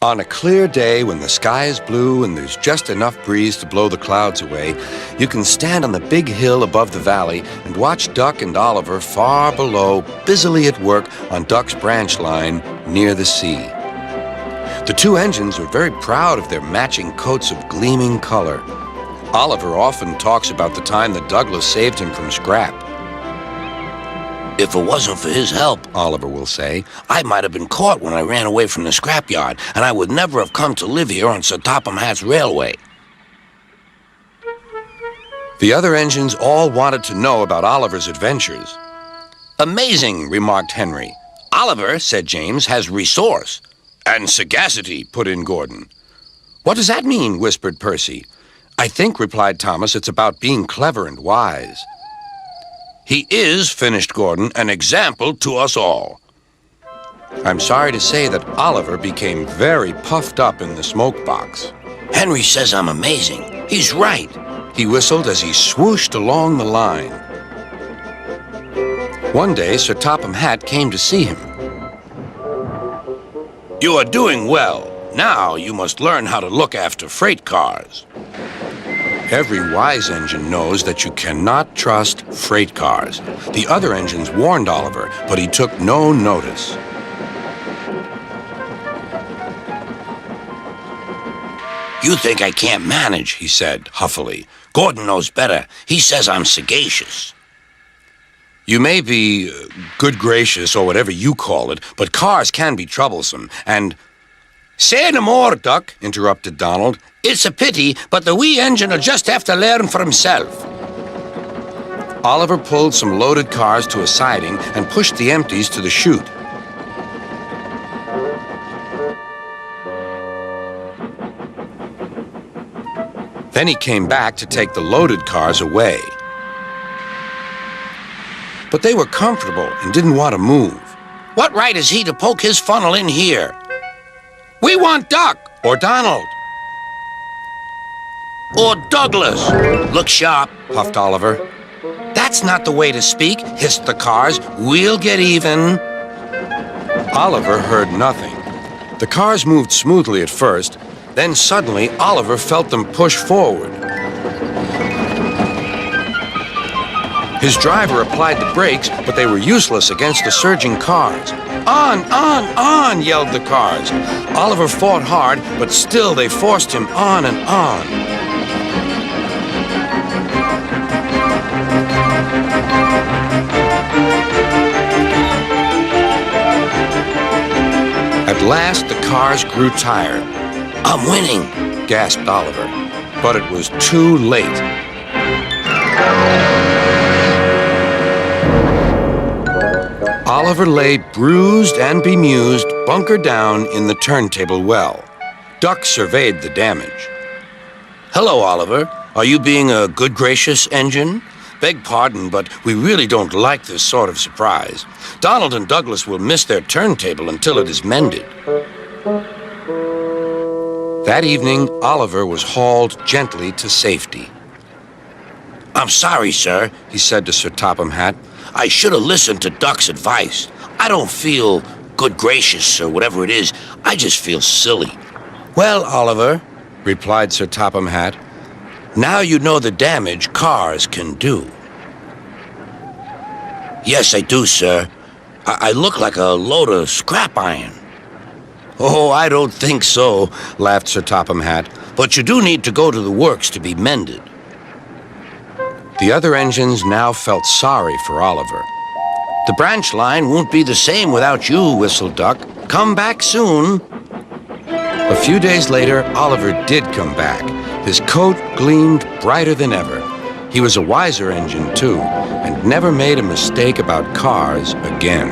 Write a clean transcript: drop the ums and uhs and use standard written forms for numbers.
On a clear day when the sky is blue and there's just enough breeze to blow the clouds away, you can stand on the big hill above the valley and watch Duck and Oliver far below, busily at work on Duck's branch line near the sea. The two engines are very proud of their matching coats of gleaming color. Oliver often talks about the time that Douglas saved him from scrap. If it wasn't for his help, Oliver will say, I might have been caught when I ran away from the scrapyard, and I would never have come to live here on Sir Topham Hatt's railway. The other engines all wanted to know about Oliver's adventures. Amazing, remarked Henry. Oliver, said James, has resource. And sagacity, put in Gordon. What does that mean? Whispered Percy. I think, replied Thomas, it's about being clever and wise. He is, finished Gordon, an example to us all. I'm sorry to say that Oliver became very puffed up in the smoke box. Henry says I'm amazing. He's right. He whistled as he swooshed along the line. One day, Sir Topham Hatt came to see him. You are doing well. Now you must learn how to look after freight cars. Every wise engine knows that you cannot trust freight cars. The other engines warned Oliver, but he took no notice. You think I can't manage, he said, huffily. Gordon knows better. He says I'm sagacious. You may be good gracious or whatever you call it, but cars can be troublesome, and... Say no more, Duck, interrupted Donald. It's a pity, but the wee engine will just have to learn for himself. Oliver pulled some loaded cars to a siding and pushed the empties to the chute. Then he came back to take the loaded cars away. But they were comfortable and didn't want to move. What right has he to poke his funnel in here? We want Duck! Or Donald. Or Douglas. Look sharp, puffed Oliver. That's not the way to speak, hissed the cars. We'll get even. Oliver heard nothing. The cars moved smoothly at first, then suddenly Oliver felt them push forward. His driver applied the brakes, but they were useless against the surging cars. On, yelled the cars. Oliver fought hard, but still they forced him on and on. At last, the cars grew tired. I'm winning, gasped Oliver, but it was too late. Oliver lay bruised and bemused, bunker down in the turntable well. Duck surveyed the damage. Hello, Oliver. Are you being a good gracious engine? Beg pardon, but we really don't like this sort of surprise. Donald and Douglas will miss their turntable until it is mended. That evening, Oliver was hauled gently to safety. I'm sorry, sir, he said to Sir Topham Hatt. I should have listened to Duck's advice. I don't feel good gracious or whatever it is. I just feel silly. Well, Oliver, replied Sir Topham Hatt, now you know the damage cars can do. Yes, I do, sir. I look like a load of scrap iron. Oh, I don't think so, laughed Sir Topham Hatt. But you do need to go to the works to be mended. The other engines now felt sorry for Oliver. The branch line won't be the same without you, whistled Duck. Come back soon. A few days later, Oliver did come back. His coat gleamed brighter than ever. He was a wiser engine, too, and never made a mistake about cars again.